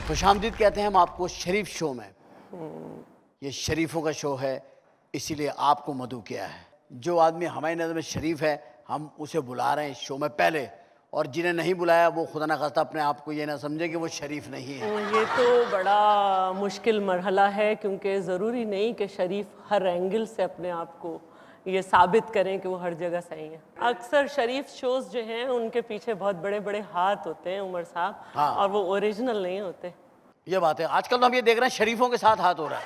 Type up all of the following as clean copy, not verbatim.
खुशामदीद कहते हैं हम आपको शरीफ शो में। ये शरीफों का शो है, इसीलिए आपको मदऊ किया है। जो आदमी हमारी नज़र में शरीफ है हम उसे बुला रहे हैं शो में पहले, और जिन्हें नहीं बुलाया वो खुदा न खास्ता अपने आप को ये ना समझे कि वो शरीफ नहीं है। ये तो बड़ा मुश्किल मरहला है, क्योंकि ज़रूरी नहीं कि शरीफ हर एंगल से अपने आप को ये साबित करें कि वो हर जगह सही है। अक्सर शरीफ शोज़ जो हैं उनके पीछे बहुत बड़े बड़े हाथ होते हैं उमर साहब, हाँ। और वो ओरिजिनल नहीं होते। ये बात है, आजकल तो हम ये देख रहे हैं शरीफों के साथ हाथ हो रहा है।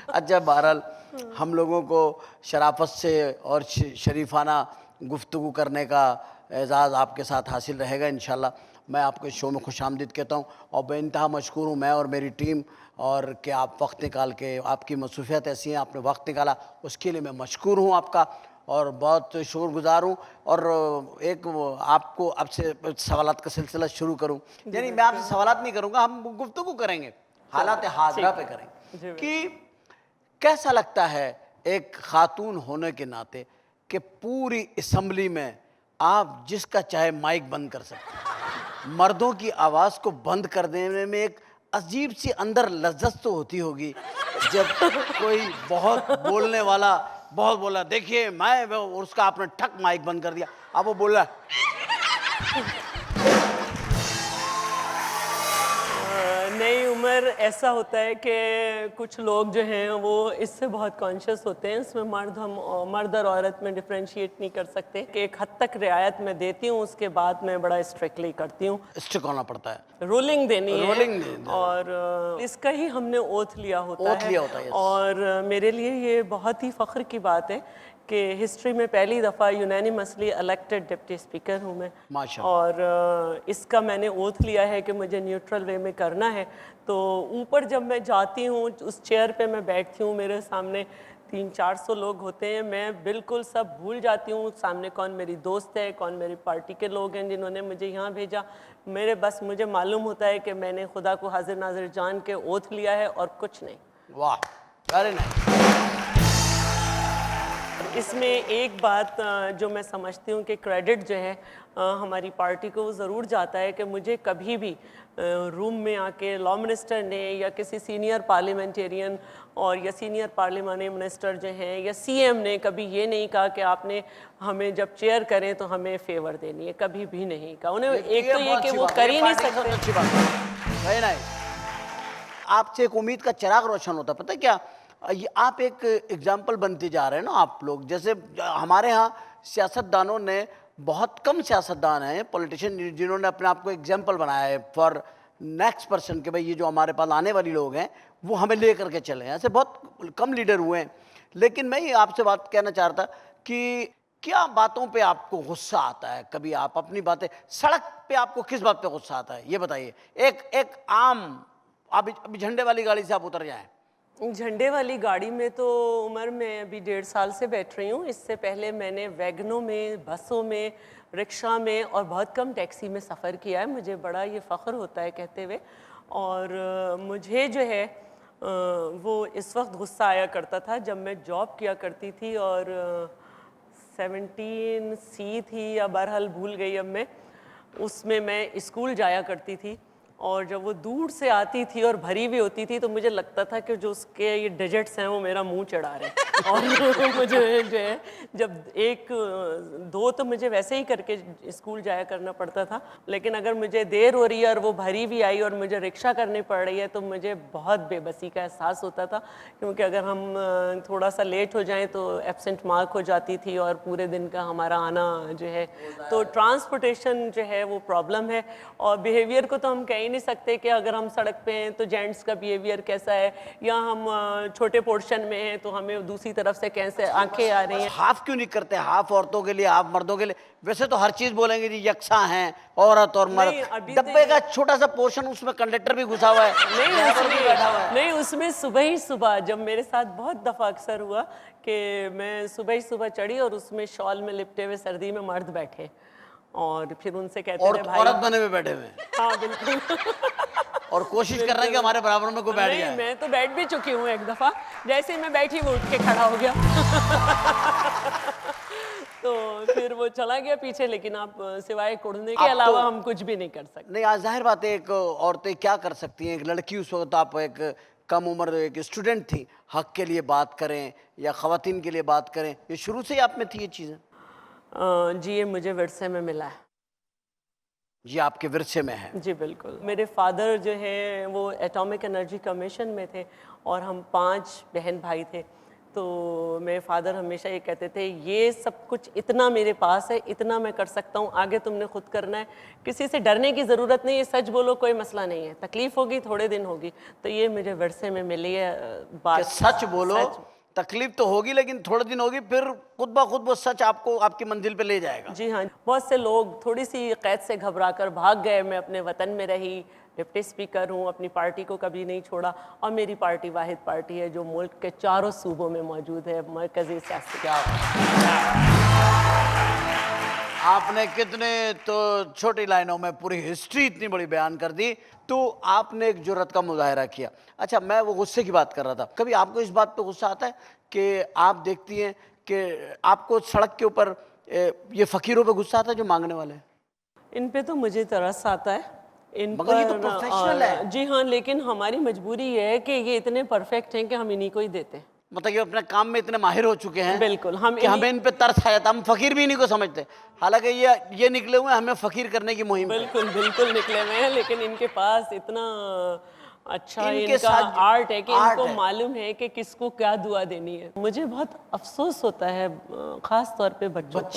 अच्छा, बहरहाल हम लोगों को शराफत से और शरीफाना गुफ्तगू करने का एजाज़ आपके साथ हासिल रहेगा इंशाल्लाह। मैं आपके शो में खुशामदीद कहता हूँ और बेइंतहा मशकूर हूँ मैं और मेरी टीम, और कि आप वक्त निकाल के, आपकी मसरूफियत ऐसी हैं, आपने वक्त निकाला, उसके लिए मैं मशकूर हूँ आपका और बहुत शुक्रगुजार हूँ। और एक आपको आपसे सवालात का सिलसिला शुरू करूँ, यानी मैं आपसे सवालात नहीं करूँगा, हम गुफ्तगू करेंगे, हालात हाज़िरा पे करेंगे कि कैसा लगता है एक खातून होने के नाते कि पूरी असम्बली में आप जिसका चाहे माइक बंद कर सकते हैं। मर्दों की आवाज़ को बंद कर देने में एक अजीब सी अंदर लज्जत तो होती होगी जब कोई बहुत बोलने वाला बहुत बोला, देखिए मैं, उसका आपने ठक माइक बंद कर दिया, अब वो बोल रहा नहीं उमर, ऐसा होता है कि कुछ लोग जो हैं वो इससे बहुत कॉन्शियस होते हैं। इसमें मर्द और औरत में डिफ्रेंशिएट नहीं कर सकते कि एक हद तक रियायत मैं देती हूँ, उसके बाद मैं बड़ा स्ट्रिक्टली करती हूँ। स्ट्रिक्ट होना पड़ता है, रूलिंग देनी है, रूलिंग और इसका ही हमने ओथ लिया होता है। yes। और मेरे लिए ये बहुत ही फ़ख्र की बात है कि हिस्ट्री में पहली दफ़ा यूनानिमसली इलेक्टेड डिप्टी स्पीकर हूँ मैं, माशाअल्लाह। और इसका मैंने ओथ लिया है कि मुझे न्यूट्रल वे में करना है। तो ऊपर जब मैं जाती हूँ, उस चेयर पे मैं बैठती हूँ, मेरे सामने 300-400 लोग होते हैं, मैं बिल्कुल सब भूल जाती हूँ सामने कौन मेरी दोस्त है, कौन मेरी पार्टी के लोग हैं जिन्होंने मुझे यहाँ भेजा। मुझे मालूम होता है कि मैंने खुदा को हाजिर नाजिर जान के ओथ लिया है और कुछ नहीं। वाह, वेरी नाइस। इसमें एक बात जो मैं समझती हूँ कि क्रेडिट जो है हमारी पार्टी को वो ज़रूर जाता है कि मुझे कभी भी रूम में आके लॉ मिनिस्टर ने या किसी सीनियर पार्लियामेंटेरियन और या सीनियर पार्लियामेंट्री मिनिस्टर जो हैं या सीएम ने कभी ये नहीं कहा कि आपने हमें जब चेयर करें तो हमें फेवर देनी है, कभी भी नहीं कहा उन्हें। एक तो ये कि वो कर ही नहीं सकते। अच्छी बात है ना, आपसे एक उम्मीद का चिराग रोशन होता, पता है क्या, ये आप एक एग्जाम्पल बनते जा रहे हैं ना आप लोग। जैसे हमारे यहाँ सियासतदानों ने, बहुत कम सियासतदान हैं पॉलिटिशियन जिन्होंने अपने आप को एग्जाम्पल बनाया है फॉर नेक्स्ट पर्सन, कि भाई ये जो हमारे पास आने वाली लोग हैं वो हमें ले करके चले। ऐसे बहुत कम लीडर हुए हैं। लेकिन मैं ये आपसे बात कहना चाह रहा था कि क्या बातों पे आपको गुस्सा आता है? कभी आप अपनी बातें, सड़क पे आपको किस बात पे गुस्सा आता है ये बताइए। एक आम, अभी झंडे वाली गाड़ी से आप उतर जाएं। झंडे वाली गाड़ी में तो उमर मैं अभी 1.5 साल से बैठ रही हूँ। इससे पहले मैंने वैगनों में, बसों में, रिक्शा में और बहुत कम टैक्सी में सफ़र किया है। मुझे बड़ा ये फ़ख्र होता है कहते हुए। और मुझे जो है वो इस वक्त गुस्सा आया करता था जब मैं जॉब किया करती थी और 17C थी या बहरहाल भूल गई अब मैं, उसमें मैं स्कूल जाया करती थी। और जब वो दूर से आती थी और भरी हुई होती थी तो मुझे लगता था कि जो उसके ये डिजिट्स हैं वो मेरा मुंह चढ़ा रहे हैं। और मुझे जो है जब 1-2 तो मुझे वैसे ही करके स्कूल जाया करना पड़ता था, लेकिन अगर मुझे देर हो रही है और वो भरी हुई आई और मुझे रिक्शा करनी पड़ रही है तो मुझे बहुत बेबसी का एहसास होता था, क्योंकि अगर हम थोड़ा सा लेट हो जाएं तो एब्सेंट मार्क हो जाती थी और पूरे दिन का हमारा आना जो है, तो ट्रांसपोर्टेशन जो है वो प्रॉब्लम है। और बिहेवियर को तो हम कह नहीं सकते कि अगर हम सड़क पे हैं तो जेंट्स का बिहेवियर कैसा है, या हम छोटे पोर्शन में हैं तो हमें दूसरी तरफ से कैसे आंखें आ रही हैं। हाफ क्यों नहीं करते? हाफ औरतों के लिए, हाफ मर्दों के लिए। वैसे तो हर चीज बोलेंगे जी यकसा हैं औरत और मर्द। डब्बे का छोटा सा पोर्शन, उसमें कंडक्टर भी घुसा हुआ है, ड्राइवर भी बैठा हुआ है। नहीं, उसमें सुबह ही सुबह जब मेरे साथ बहुत दफ़ा अक्सर हुआ कि मैं सुबह ही सुबह चढ़ी और उसमें शॉल में लिपटे हुए सर्दी में मर्द बैठे और फिर उनसे कहते हैं भाई, औरत बने हुए बैठे हुए। हाँ बिल्कुल। और कोशिश कर रहे हैं कि हमारे बराबर में कोई बैठ जाए। मैं तो बैठ भी चुकी हूँ एक दफ़ा, जैसे ही मैं बैठी वो उठ के खड़ा हो गया। तो फिर वो चला गया पीछे, लेकिन आप सिवाय कुढ़ने के अलावा हम कुछ भी नहीं कर सकते। नहीं, आज जाहिर बात है, एक औरतें क्या कर सकती हैं, एक लड़की उस वक्त, आप एक कम उम्र एक स्टूडेंट थी, हक के लिए बात करें या ख़वातीन के लिए बात करें, ये शुरू से ही आप में थी ये चीज़ें? जी, ये मुझे विरसे में मिला है। ये आपके विरसे में है? जी बिल्कुल। मेरे फादर जो है वो एटॉमिक एनर्जी कमीशन में थे और हम 5 बहन भाई थे। तो मेरे फादर हमेशा ये कहते थे, ये सब कुछ इतना मेरे पास है, इतना मैं कर सकता हूँ, आगे तुमने खुद करना है, किसी से डरने की ज़रूरत नहीं है, सच बोलो कोई मसला नहीं है, तकलीफ़ होगी थोड़े दिन होगी। तो ये मुझे विरसे में मिली है बात। कि सच बोलो, तकलीफ तो होगी लेकिन थोड़े दिन होगी, फिर खुद ब खुद वो सच आपको आपकी मंजिल पे ले जाएगा। जी हाँ, बहुत से लोग थोड़ी सी कैद से घबराकर भाग गए। मैं अपने वतन में रही, डिप्टी स्पीकर हूँ, अपनी पार्टी को कभी नहीं छोड़ा और मेरी पार्टी वाहिद पार्टी है जो मुल्क के चारों सूबों में मौजूद है, मरकज़ी सियासी। क्या आपने कितने तो छोटी लाइनों में पूरी हिस्ट्री इतनी बड़ी बयान कर दी, तो आपने एक जुर्रत का मुजाहरा किया। अच्छा, मैं वो गुस्से की बात कर रहा था, कभी आपको इस बात पे गुस्सा आता है कि आप देखती हैं कि आपको सड़क के ऊपर ये फ़कीरों पे गुस्सा आता है जो मांगने वाले हैं? इन पे तो मुझे तरस आता है, इन मगर ये तो पर प्रोफेशनल है। जी हाँ, लेकिन हमारी मजबूरी ये है कि ये इतने परफेक्ट हैं कि हम इन्हीं को ही देते हैं। मतलब ये अपने काम में इतने माहिर हो चुके हैं बिल्कुल, हम कि हमें इन पे तरस आया था, हम फ़कीर भी इन्हीं को समझते। हालांकि ये निकले हुए हैं हमें फ़कीर करने की मुहिम पे। बिल्कुल बिल्कुल निकले हुए हैं, लेकिन इनके पास इतना अच्छा इनके इनका साथ आर्ट है कि आर्ट इनको है। मालूम है कि किसको क्या दुआ देनी है। मुझे बहुत अफसोस होता है, ख़ास तौर पे बच्चों को।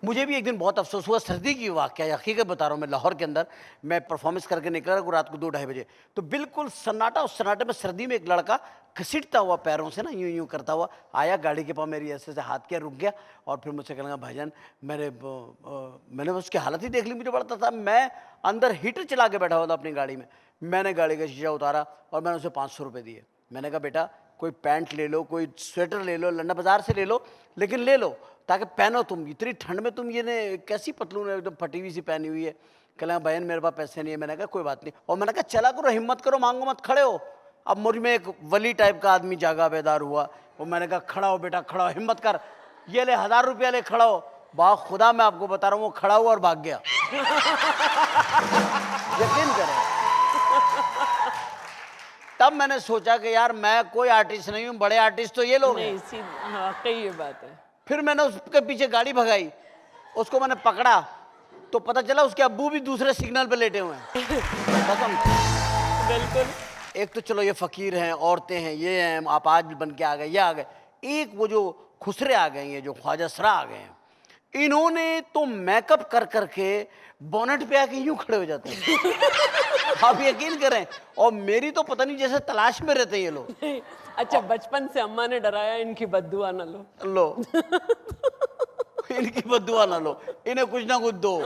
मुझे भी एक दिन बहुत अफसोस हुआ, सर्दी की वाक़या हकीकत बता रहा हूँ मैं, लाहौर के अंदर मैं परफॉर्मेंस करके निकला रात को 2-2:30 बजे, तो बिल्कुल सन्नाटा, उस सन्नाटे में सर्दी में एक लड़का घसीटता हुआ पैरों से ना यूं यूं करता हुआ आया, गाड़ी के पास मेरी ऐसे से हाथ किया, रुक गया और फिर मुझसे कहने लगा, भाईजान मैंने उसकी हालत ही देख ली, मुझे पड़ता था, मैं अंदर हीटर चला के बैठा हुआ था अपनी गाड़ी में। मैंने गाड़ी का शीशा उतारा और मैंने उसे 500 रुपये दिए। मैंने कहा, बेटा कोई पैंट ले लो, कोई स्वेटर ले लो, लंडा बाजार से ले लो, लेकिन ले लो ताकि पहनो, तुम इतनी ठंड में तुम ये ने कैसी पतलून एकदम फटी हुई सी पहनी हुई है। कहला, बहन मेरे पास पैसे नहीं है। मैंने कहा कोई बात नहीं, और मैंने कहा चला करो, हिम्मत करो, मांगो मत, खड़े हो। अब मुझ में एक वली टाइप का आदमी जागा बेदार हुआ, और मैंने कहा खड़ा हो बेटा, खड़ा हो, हिम्मत कर, ये ले 1000 रुपया ले, खड़ा हो। बा खुदा मैं आपको बता रहा हूँ, वो खड़ा हुआ और भाग गया। यकीन करें, तब मैंने सोचा कि यार मैं कोई आर्टिस्ट नहीं हूँ, बड़े आर्टिस्ट तो ये लोग हैं। नहीं, हाँ कई ये बात है। फिर मैंने उसके पीछे गाड़ी भगाई, उसको मैंने पकड़ा तो पता चला उसके अब्बू भी दूसरे सिग्नल पे लेटे हुए हैं। कसम। बिल्कुल। एक तो चलो ये फकीर हैं, औरतें हैं, ये हैं, आप आज भी बन के आ गए, ये आ गए, एक वो जो खुसरे आ गए हैं, जो ख्वाजा सरा आ गए हैं, इन्होंने तो मेकअप कर करके बोनेट पे आके यूं खड़े हो जाते हैं। आप यकीन करें, और मेरी तो पता नहीं जैसे तलाश में रहते हैं ये लोग। अच्छा, बचपन से अम्मा ने डराया, इनकी बद्दुआ ना लो। लो इनकी बद्दुआ ना लो, इन्हें कुछ ना कुछ दो।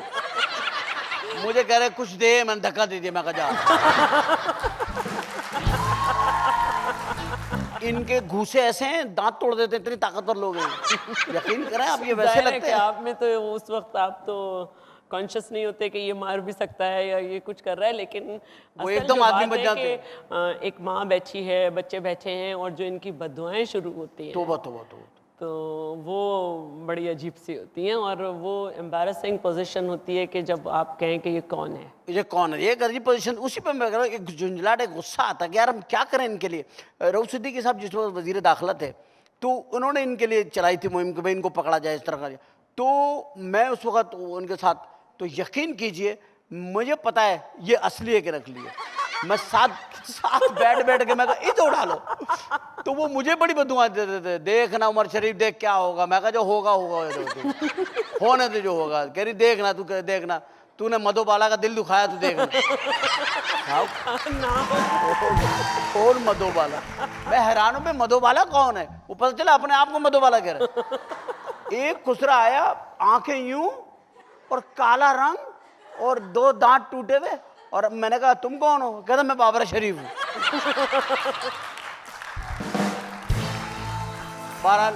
मुझे कह रहे कुछ दे, मैंने धक्का दे दिया, मैं कहा जा। इनके घूसे ऐसे हैं, दांत तोड़ देते हैं, इतनी ताकतवर लोग हैं। यकीन करें आप, ये वैसे जाहिर है लगते कि हैं। आप में तो उस वक्त आप तो कॉन्शियस नहीं होते कि ये मार भी सकता है या ये कुछ कर रहा है, लेकिन वो असल एकदम जो आदमी बात बन है जाते कि एक माँ बैठी है, बच्चे बैठे हैं और जो इनकी बद्दुआएं शुरू होती हैं, तोबा तोबा तोबा। तो वो बड़ी अजीब सी होती हैं और वो एम्बैरसिंग पोजीशन होती है कि जब आप कहें कि ये कौन है। ये कौन है, ये गरीब पोजीशन। उसी पर मैं कह रहा हूँ, एक झुंझलाहट, एक गुस्सा आता है कि यार हम क्या करें इनके लिए। रऊफ सिद्दीकी साहब जिस वक्त वजीर दाखिला थे, तो उन्होंने इनके लिए चलाई थी मुहिम कि भाई इनको पकड़ा जाए, इस तरह का। तो मैं उस वक्त उनके साथ, तो यकीन कीजिए मुझे पता है ये असली है कि नकली है। मैं साथ बैठ के मैं कहा इधर उड़ा लो, तो वो मुझे बड़ी बदुआएं दे देते, देखना उमर शरीफ देख क्या होगा। मैं कहा जो होगा होने दे जो होगा। कह रही देखना, तू देखना, तूने मधुबाला का दिल दुखाया, तू देखना। कौन मधुबाला? मैं हैरान हूं, मधुबाला कौन है? वो पता चला अपने आप को मधुबाला कह रहे। एक खुसरा आया, आंखें यूं और काला रंग और 2 दांत टूटे हुए, और मैंने कहा तुम कौन हो? कहता मैं बाबर शरीफ हूं। बहरहाल,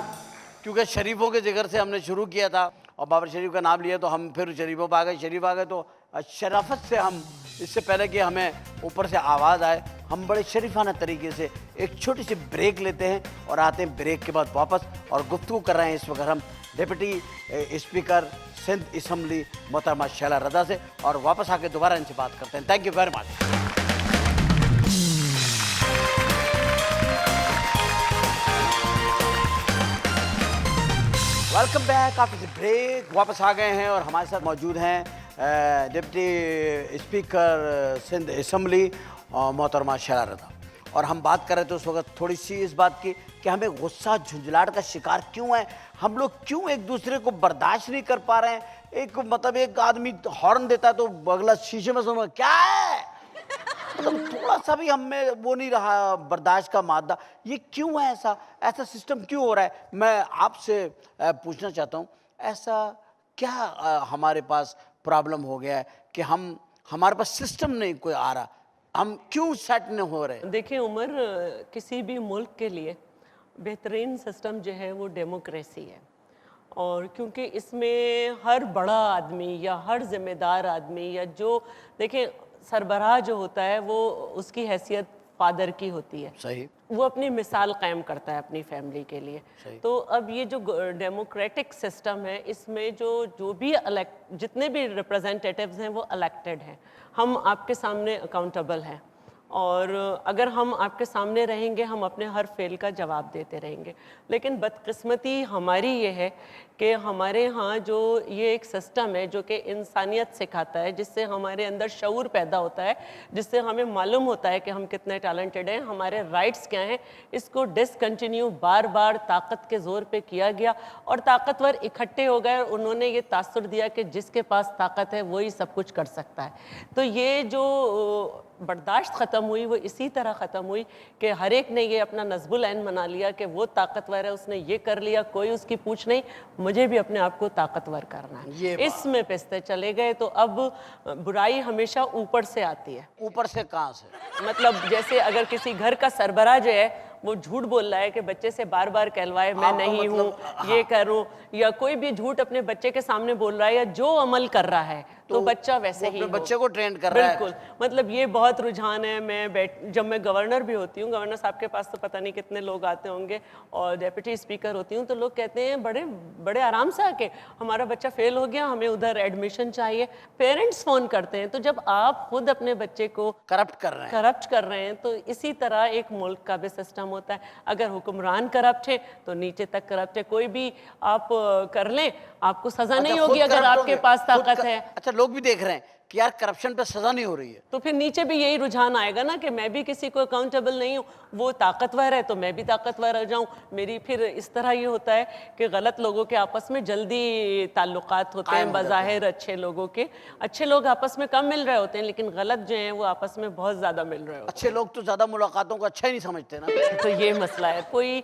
क्योंकि शरीफों के जिक्र से हमने शुरू किया था और बाबर शरीफ का नाम लिया, तो हम फिर शरीफों पर आ गए। शरीफ आ गए तो शराफत से हम, इससे पहले कि हमें ऊपर से आवाज़ आए, हम बड़े शरीफाना तरीके से एक छोटी सी ब्रेक लेते हैं और आते हैं ब्रेक के बाद वापस और गुफ्तगू कर रहे हैं इस वक्त हम डिप्टी स्पीकर सिंध असम्बली मोहतरमा शैला रज़ा से और वापस आके दोबारा इनसे बात करते हैं। Thank you very much. Welcome back after the break. वापस आ गए हैं और हमारे साथ मौजूद हैं डिप्टी स्पीकर सिंध असम्बली मोहतरमा शैला रज़ा। और हम बात कर रहे थे उस वक्त थोड़ी सी इस बात की कि हमें गुस्सा झुंझलाहट का शिकार क्यों है, हम लोग क्यों एक दूसरे को बर्दाश्त नहीं कर पा रहे हैं। एक मतलब एक आदमी हॉर्न देता है तो अगला शीशे में सुनो क्या है, मतलब थोड़ा सा भी हमें वो नहीं रहा बर्दाश्त का मादा। ये क्यों है, ऐसा सिस्टम क्यों हो रहा है? मैं आपसे पूछना चाहता हूँ ऐसा क्या हमारे पास प्रॉब्लम हो गया है कि हमारे पास सिस्टम नहीं कोई आ रहा, हम क्यों सेट नहीं हो रहे? देखिए उमर, किसी भी मुल्क के लिए बेहतरीन सिस्टम जो है वो डेमोक्रेसी है। और क्योंकि इसमें हर बड़ा आदमी या हर जिम्मेदार आदमी या जो देखिए सरबराह जो होता है वो उसकी हैसियत फादर की होती है। सही। वो अपनी मिसाल कायम करता है अपनी फैमिली के लिए। तो अब ये जो डेमोक्रेटिक सिस्टम है इसमें जो भी जितने भी रिप्रेजेंटेटिव्स हैं वो इलेक्टेड हैं। हम आपके सामने अकाउंटेबल हैं और अगर हम आपके सामने रहेंगे हम अपने हर फेल का जवाब देते रहेंगे। लेकिन बदकिस्मती हमारी ये है कि हमारे यहाँ जो ये एक सिस्टम है जो कि इंसानियत सिखाता है, जिससे हमारे अंदर शऊर पैदा होता है, जिससे हमें मालूम होता है कि हम कितने टैलेंटेड हैं, हमारे राइट्स क्या हैं, इसको डिसकंटिन्यू बार बार ताकत के ज़ोर पे किया गया और ताकतवर इकट्ठे हो गए और उन्होंने ये तासुर दिया कि जिसके पास ताकत है वही सब कुछ कर सकता है। तो ये जो बर्दाश्त ख़त्म हुई वो इसी तरह ख़त्म हुई कि हर एक ने ये अपना नस्बुल ऐन बना लिया कि वो ताकतवर है, उसने ये कर लिया, कोई उसकी पूछ नहीं, मुझे भी अपने आप को ताकतवर करना है। इसमें पिसते चले गए। तो अब बुराई हमेशा ऊपर से आती है। ऊपर से कहाँ से? मतलब जैसे अगर किसी घर का सरबराह जो है वो झूठ बोल रहा है कि बच्चे से बार बार कहलवाए मैं नहीं हूँ, ये करूँ, या कोई भी झूठ अपने बच्चे के सामने बोल रहा है या जो अमल कर रहा है तो बच्चा वैसे ही बच्चे को ट्रेन कर रहा है। बिल्कुल, मतलब ये बहुत रुझान है। जब मैं गवर्नर भी होती हूँ, गवर्नर साहब के पास तो पता नहीं कितने लोग आते होंगे, और डिप्टी स्पीकर होती हूँ तो लोग कहते हैं बड़े बड़े आराम से आके हमारा बच्चा फेल हो गया, हमें उधर एडमिशन चाहिए। पेरेंट्स फ़ोन करते हैं। तो जब आप खुद अपने बच्चे को करप्ट कर रहे हैं तो इसी तरह एक मुल्क का भी सिस्टम होता है। अगर हुक्मरान करप्ट है तो नीचे तक करप्ट है। कोई भी आप कर लें आपको सजा नहीं होगी अगर आपके पास ताकत है। अच्छा, लोग भी देख रहे हैं कि यार करप्शन पे सजा नहीं हो रही है, तो फिर नीचे भी यही रुझान आएगा ना कि मैं भी किसी को अकाउंटेबल नहीं हूँ, वो ताकतवर है तो मैं भी ताकतवर हो जाऊँ मेरी। फिर इस तरह ये होता है कि गलत लोगों के आपस में जल्दी ताल्लुकात होते हैं। बज़ाहिर अच्छे लोगों के अच्छे लोग आपस में कम मिल रहे होते हैं, लेकिन गलत जो हैं वो आपस में बहुत ज़्यादा मिल रहे होते हैं। अच्छे लोग तो ज़्यादा मुलाकातों को अच्छा ही नहीं समझते ना। तो ये मसला है, कोई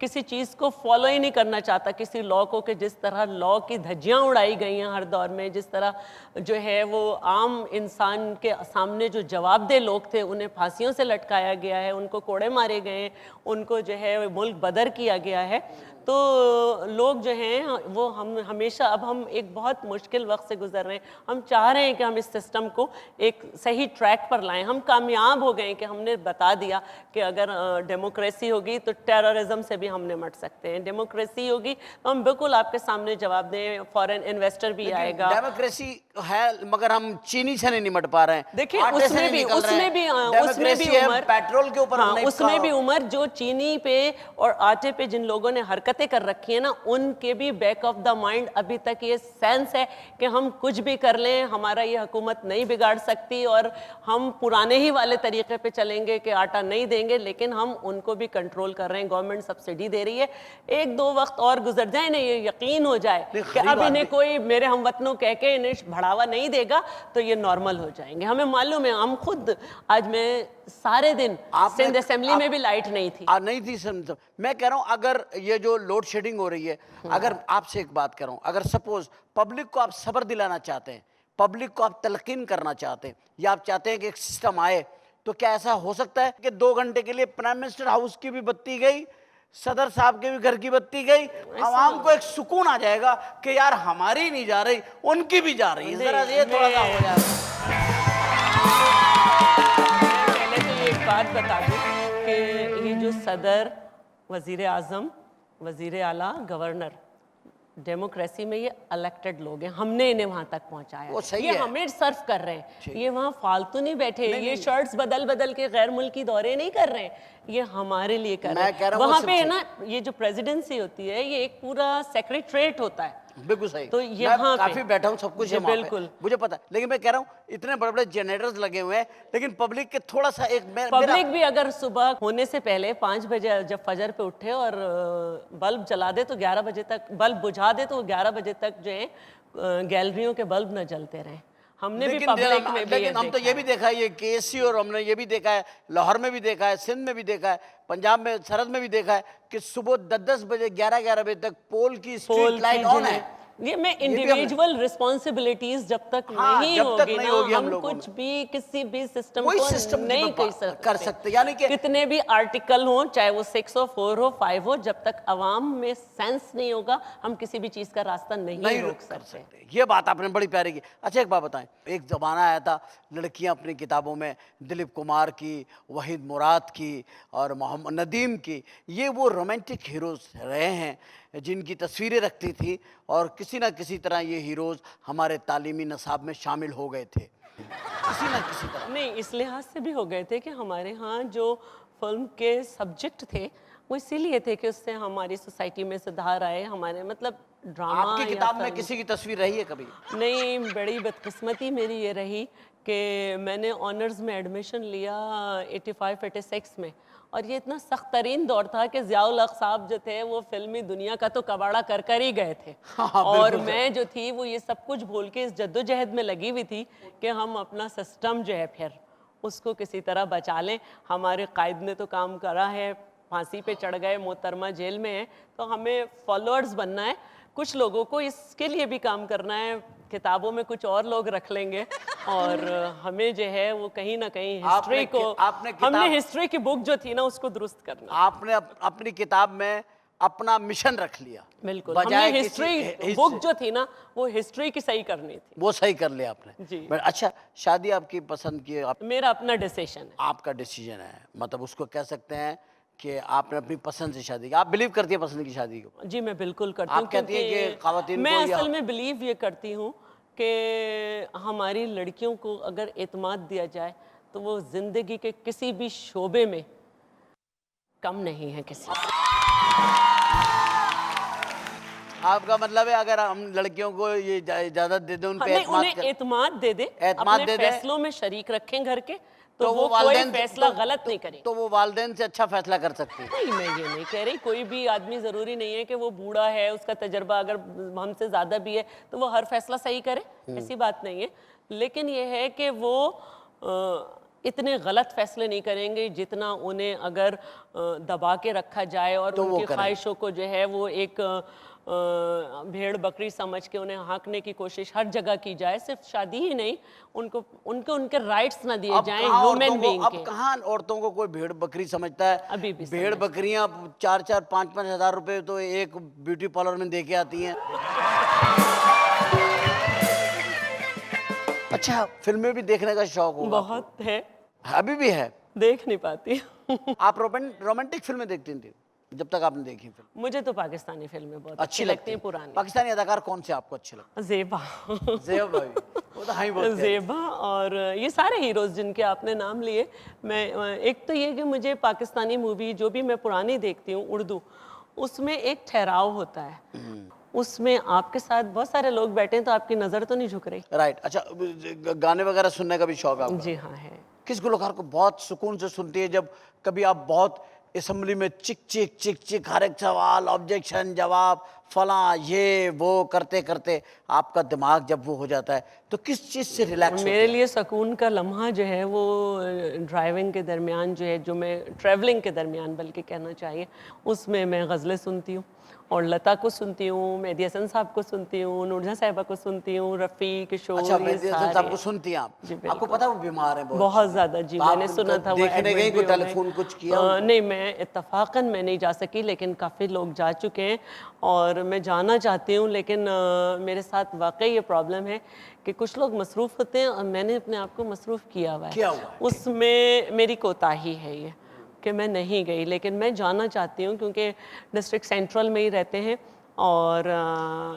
किसी चीज़ को फॉलो ही नहीं करना चाहता, किसी लॉ को, कि जिस तरह लॉ की धज्जियाँ उड़ाई गई हैं हर दौर में, जिस तरह जो है वो आम इंसान के सामने जो जवाबदेह लोग थे उन्हें फांसियों से लटकाया गया है, उनको कोड़े मारे गए हैं, उनको जो है मुल्क बदर किया गया है। तो लोग जो हैं वो हम हमेशा, अब हम एक बहुत मुश्किल वक्त से गुजर रहे हैं। हम चाह रहे हैं कि हम इस सिस्टम को एक सही ट्रैक पर लाएं। हम कामयाब हो गए कि हमने बता दिया कि अगर डेमोक्रेसी होगी तो टेररिज्म से भी हम निमट सकते हैं, डेमोक्रेसी होगी तो हम बिल्कुल आपके सामने जवाब दें, फॉरेन इन्वेस्टर भी आएगा। डेमोक्रेसी है मगर हम चीनी से नहीं निमट पा रहे हैं। देखिए उसमें भी उमर, पेट्रोल के ऊपर, उसमें भी उमर जो चीनी पे और आटे पे जिन लोगों ने हरकतें कर रखी है ना, उनके भी बैक ऑफ द माइंड अभी तक ये सेंस है कि हम कुछ भी कर लें हमारा ये हुकूमत नहीं बिगाड़ सकती और हम पुराने ही वाले तरीके पे चलेंगे कि आटा नहीं देंगे, लेकिन हम उनको भी कंट्रोल कर रहे हैं। गवर्नमेंट सब्सिडी दे रही है, एक दो वक्त और गुजर जाए ना, ये यकीन हो जाए कि अब इन्हें कोई मेरे हमवतनों कह के इन्हें बढ़ावा नहीं देगा तो ये नॉर्मल हो जाएंगे। हमें मालूम है, हम खुद, आज मैं सारे दिन सिंध असेंबली में भी लाइट नहीं थी। नहीं थी। मैं कह रहा हूं अगर ये जो लोड शेडिंग हो रही है, अगर आपसे एक बात कर रहा हूं, अगर सपोज पब्लिक को आप सब्र दिलाना चाहते हैं, पब्लिक को आप तलकीन करना चाहते हैं, या आप चाहते हैं कि एक सिस्टम आए, तो क्या ऐसा हो सकता है कि 2 घंटे के लिए प्राइम मिनिस्टर हाउस की भी बत्ती गई, सदर साहब के भी घर की बत्ती गई, आवाम को एक सुकून आ जाएगा कि यार हमारी नहीं जा रही उनकी भी जा रही है, जरा ये थोड़ा सा हो जाएगा। बात बता दूं कि ये जो सदर, वजीर आजम, वजीर आला, गवर्नर, डेमोक्रेसी में ये इलेक्टेड लोग हैं, हमने इन्हें वहां तक पहुंचाया। वो सही ये है। हमें सर्व कर रहे हैं, ये वहां फालतू नहीं बैठे, ये शर्ट्स बदल बदल के गैर मुल्की दौरे नहीं कर रहे हैं, ये हमारे लिए कर रहे मैं कह हैं। रहा हूं वहां वो पे है सिर्फ ना, ये जो प्रेसिडेंसी होती है, ये एक पूरा सेक्रेटरीट होता है। बिल्कुल सही। तो मैं यहाँ पे काफी बैठा हूँ, सब कुछ जी, है वहाँ पे, बिल्कुल। मुझे पता है। लेकिन मैं कह रहा हूँ इतने बड़े बड़े जनरेटर्स लगे हुए हैं, लेकिन पब्लिक के थोड़ा सा एक पब्लिक भी अगर सुबह होने से पहले 5 बजे जब फजर पे उठे और बल्ब जला दे तो 11 बजे तक, बल्ब बुझा दे तो 11 बजे तक जो है गैलरियों के बल्ब न जलते रहें। हमने भी पब्लिक में भी लेकिन हम तो ये भी देखा है, ये केसी, और हमने ये भी देखा है, लाहौर में भी देखा है, सिंध में भी देखा है, पंजाब में सरहद में भी देखा है कि सुबह 10-10 बजे 11-11 बजे तक पोल की स्ट्रीट लाइट ऑन है। ये मैं भी हमने- इंडिविजुअल रिस्पॉन्सिबिलिटीज जब तक हाँ, नहीं जब तक होगी नहीं ना, होगी हम हम लोगों कुछ भी किसी भी सिस्टम कोई को सिस्टम नहीं कर सकते, यानी कि कितने भी आर्टिकल हो, चाहे वो 6 हो, 4 हो, 5 हो, जब तक अवाम में सेंस नहीं होगा, हम किसी भी चीज का रास्ता नहीं रोक कर सकते। सकते। ये बात आपने बड़ी प्यारी की। अच्छा एक बात बताएं, एक जमाना आया था लड़कियां अपनी किताबों में दिलीप कुमार की, वहीद मुराद की और मोहम्मद नदीम की, ये वो रोमांटिक हीरोज रहे हैं जिनकी तस्वीरें रखती थी, और किसी ना किसी तरह ये हीरोज हमारे तालीमी नसाब में शामिल हो गए थे, किसी ना किसी तरह। नहीं, इस लिहाज से भी हो गए थे कि हमारे यहाँ जो फिल्म के सब्जेक्ट थे वो इसीलिए थे कि उससे हमारी सोसाइटी में सुधार आए, हमारे मतलब ड्रामा आपकी या किताब में फिल्म। किसी की तस्वीर रही है कभी? नहीं, बड़ी बदकिस्मती मेरी ये रही कि मैंने ऑनर्स में एडमिशन लिया 85-86 में, और ये इतना सख्त तरीन दौर था कि ज़ियाउल हक साहब जो थे वो फिल्मी दुनिया का तो कबाड़ा कर कर ही गए थे। हाँ, और बिल्कुल मैं जो थी वो ये सब कुछ भूल के इस जद्दोजहद में लगी हुई थी कि हम अपना सिस्टम जो है फिर उसको किसी तरह बचा लें। हमारे कायद ने तो काम करा है, फांसी पे चढ़ गए, मोहतरमा जेल में है, तो हमें फॉलोअर्स बनना है। कुछ लोगों को इसके लिए भी काम करना है, किताबों में कुछ और लोग रख लेंगे, और हमें जो है वो कहीं ना कहीं हिस्ट्री को, हमने हिस्ट्री की बुक जो थी ना उसको दुरुस्त करना। आपने अपनी किताब में अपना मिशन रख लिया। बिल्कुल, हमने हिस्ट्री बुक जो थी ना वो हिस्ट्री की सही करनी थी, वो सही कर लिया आपने जी। अच्छा, शादी आपकी पसंद की मेरा अपना डिसीजन है। आपका डिसीजन है, मतलब उसको कह सकते हैं कि आपने अपनी पसंद से शादी की। आप बिलीव करती है पसंद की शादी को? जी मैं बिल्कुल करती हूँ। आप कहती हैं कि ख़वातीन मैं को असल में बिलीव ये करती हूँ कि हमारी लड़कियों को अगर एतमाद दिया जाए तो वो जिंदगी के किसी भी शोबे में कम नहीं है किसी से। आपका मतलब है अगर हम लड़कियों को ये इजाजत दे दें, उन पे उन्हें एतमाद दे दे, अपने फैसलों में शरीक रखें घर के, तो वो कोई फैसला गलत नहीं करें। तो वो वालिदैन से अच्छा फैसला कर सकती है। नहीं, मैं ये नहीं कह रही, कोई भी आदमी जरूरी नहीं है कि वो बूढ़ा है, उसका तजर्बा अगर हमसे ज्यादा भी है तो वो हर फैसला सही करे, ऐसी बात नहीं है। लेकिन ये है कि वो इतने गलत फैसले नहीं करेंगे जितना उन्हें अगर दबा के रखा जाए और तो उनकी ख्वाहिशों को जो है वो एक भेड़ बकरी समझ के उन्हें हाँकने की कोशिश हर जगह की जाए। सिर्फ शादी ही नहीं, उनको उनके राइट्स ना दिए जाएं ह्यूमन बीइंग के। अब कहाँ औरतों को कोई भेड़ बकरी समझता है? अभी भी भेड़ बकरियां 4-4, 5-5 हजार रुपए तो एक ब्यूटी पार्लर में दे के आती हैं। अच्छा, फिल्में भी देखने का शौक होगा? बहुत है, अभी भी है? देख नहीं पाती। आप रोमांटिक फिल्में देखती थी जब तक आपने देखी फिल्म? मुझे तो पाकिस्तानी फिल्में बहुत अच्छी लगती हैं, पुरानी। पाकिस्तानी अदाकार कौन से आपको अच्छे लगते हैं? ज़ेबा। ज़ेबा भाई, वो तो हाई बोलते हैं। ज़ेबा और ये सारे हीरोज जिनके आपने नाम लिए, मैं एक तो ये कि मुझे पाकिस्तानी मूवी जो भी मैं पुरानी देखती हूँ उर्दू, उसमें एक ठहराव होता है, उसमें आपके साथ बहुत सारे लोग बैठे हैं तो आपकी नज़र तो नहीं झुक रही। राइट। अच्छा, गाने वगैरह सुनने का भी शौक आपको? जी हाँ है। किस गुलकार को बहुत सुकून से सुनती है जब कभी आप बहुत असेंबली में चिक चिक चिक चिक हर एक सवाल, ऑब्जेक्शन, जवाब, फला ये वो करते करते आपका दिमाग जब वो हो जाता है तो किस चीज़ से रिलैक्स? मेरे लिए सुकून का लम्हा जो है वो ड्राइविंग के दरमियान जो है, जो मैं ट्रैवलिंग के दरमियान बल्कि कहना चाहिए, उसमें मैं गज़लें सुनती हूँ। और लता को सुनती हूँ, मेहदी हसन साहब को सुनती हूँ, नूरजहां साहिबा को सुनती हूँ, रफ़ी, किशोर, अच्छा, ये मेहदी हसन सारे। साहब को सुनती हैं आप? जी, आपको बिल्कुल। पता है वो बीमार हैं बहुत? बहुत ज़्यादा जी, तो आप मैंने सुना उनको था वो देखने एडमिट गई, भी कोई हो गए। टेलीफोन कुछ किया उनको? नहीं, मैं इत्तफ़ाक़न मैं नहीं जा सकी, लेकिन काफ़ी लोग जा चुके हैं और मैं जाना चाहती हूँ, लेकिन मेरे साथ वाक़ई ये प्रॉब्लम है कि कुछ लोग मसरूफ़ होते हैं और मैंने अपने आप को मसरूफ़ किया हुआ है। किया हुआ है। उसमें मेरी कोताही है ये कि मैं नहीं गई, लेकिन मैं जाना चाहती हूँ क्योंकि डिस्ट्रिक्ट सेंट्रल में ही रहते हैं और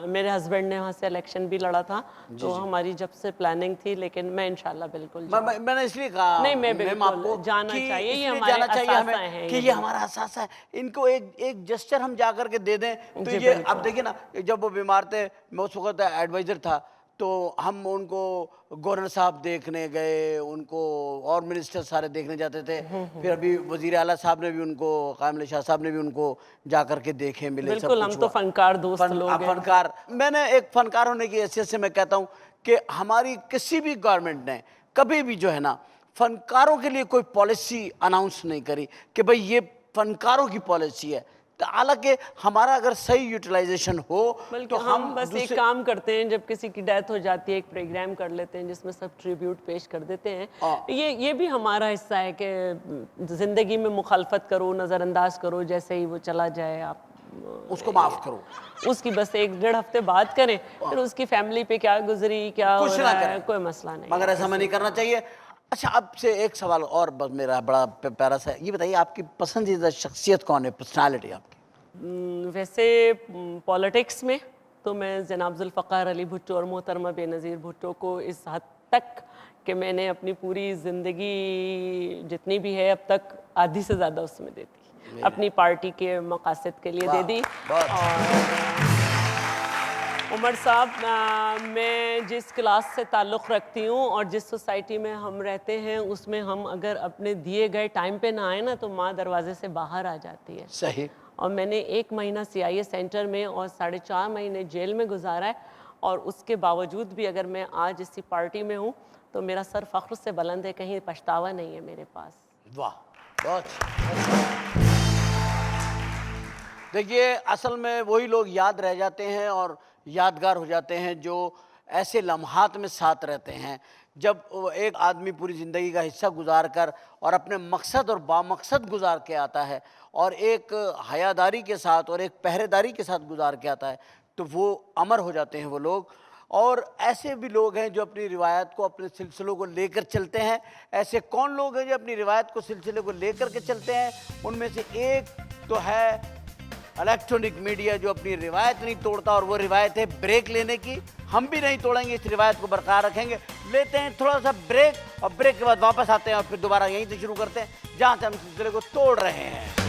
मेरे हस्बैंड ने वहाँ से इलेक्शन भी लड़ा था, तो हमारी जब से प्लानिंग थी, लेकिन मैं इंशाल्लाह बिल्कुल मैंने इसलिए कहा नहीं, मैं मैम बिल्कुल आपको जाना कि चाहिए, ये इसलिए हमारे जाना चाहिए हमें असासा हैं कि ये ये हमारा असासा है। इनको एक जेस्चर हम जा करके दे दें तो जी, ये, बिल्कुल। अब देखिए ना, जब वो बीमार थे, मैं उस वक्त एडवाइज़र था, तो हम उनको गवर्नर साहब देखने गए, उनको और मिनिस्टर सारे देखने जाते थे। फिर अभी वज़ीर आला साहब ने भी उनको, कायम अली शाह साहब ने भी उनको जा करके देखे, मिले, सब बिल्कुल, कुछ हम तो हुआ। फ़नकार दोस्त लोग आप हैं। फनकार, मैंने एक फनकार होने की हैसियत से मैं कहता हूँ कि हमारी किसी भी गवर्नमेंट ने कभी भी जो है ना फनकारों के लिए कोई पॉलिसी अनाउंस नहीं करी कि भाई ये फनकारों की पॉलिसी है। तो हालांकि हमारा अगर सही यूटिलाइजेशन हो बल्कि तो हम बस एक दूसरे, काम करते हैं, जब किसी की डेथ हो जाती है एक प्रोग्राम कर लेते हैं जिसमें सब ट्रिब्यूट पेश कर देते हैं। हाँ। ये भी हमारा हिस्सा है कि ज़िंदगी में मुखालफत करो, नज़रअंदाज करो, जैसे ही वो चला जाए आप उसको माफ करो, उसकी बस 1-1.5 हफ्ते बात करें, फिर उसकी फैमिली पे क्या गुजरी, क्या हो कुछ ना रहा है, करें, कोई मसला नहीं मगर है। ऐसा हमें नहीं करना चाहिए। अच्छा, आपसे एक सवाल और बस मेरा बड़ा प्यारा सा है, ये बताइए आपकी पसंदीदा शख्सियत कौन है, पर्सनालिटी आपकी? वैसे पॉलिटिक्स में तो मैं जनाब ज़ुल्फ़िकार अली भुट्टो और मोहतरमा बेनज़ीर भुट्टो को इस हद तक कि मैंने अपनी पूरी ज़िंदगी जितनी भी है अब तक आधी से ज़्यादा उसमें दे दी, अपनी पार्टी के मकासद के लिए दे दी। बहुत और उमर साहब, मैं जिस क्लास से ताल्लुक़ रखती हूँ और जिस सोसाइटी में हम रहते हैं उसमें हम अगर अपने दिए गए टाइम पे ना आए ना तो माँ दरवाजे से बाहर आ जाती है। सही। और मैंने 1 महीना CIA सेंटर में और 4.5 महीने जेल में गुजारा है, और उसके बावजूद भी अगर मैं आज इसी पार्टी में हूँ तो मेरा सर फ़ख्र से बुलंद है, कहीं पछतावा नहीं है मेरे पास। वाह, बहुत देखिए, असल में वही लोग याद रह जाते हैं और यादगार हो जाते हैं जो ऐसे लम्हात में साथ रहते हैं, जब वो एक आदमी पूरी ज़िंदगी का हिस्सा गुजार कर और अपने मकसद और बामकसद गुजार के आता है और एक हयादारी के साथ और एक पहरेदारी के साथ गुजार के आता है, तो वो अमर हो जाते हैं वो लोग। और ऐसे भी लोग हैं जो अपनी रिवायत को, अपने सिलसिलों को लेकर चलते हैं। ऐसे कौन लोग हैं जो अपनी रिवायत को, सिलसिले को लेकर के चलते हैं? उनमें से एक तो है इलेक्ट्रॉनिक मीडिया, जो अपनी रिवायत नहीं तोड़ता, और वो रिवायत है ब्रेक लेने की। हम भी नहीं तोड़ेंगे, इस रिवायत को बरकरार रखेंगे। लेते हैं थोड़ा सा ब्रेक और ब्रेक के बाद वापस आते हैं और फिर दोबारा यहीं से शुरू करते हैं जहाँ से हम सिलसिले को तोड़ रहे हैं।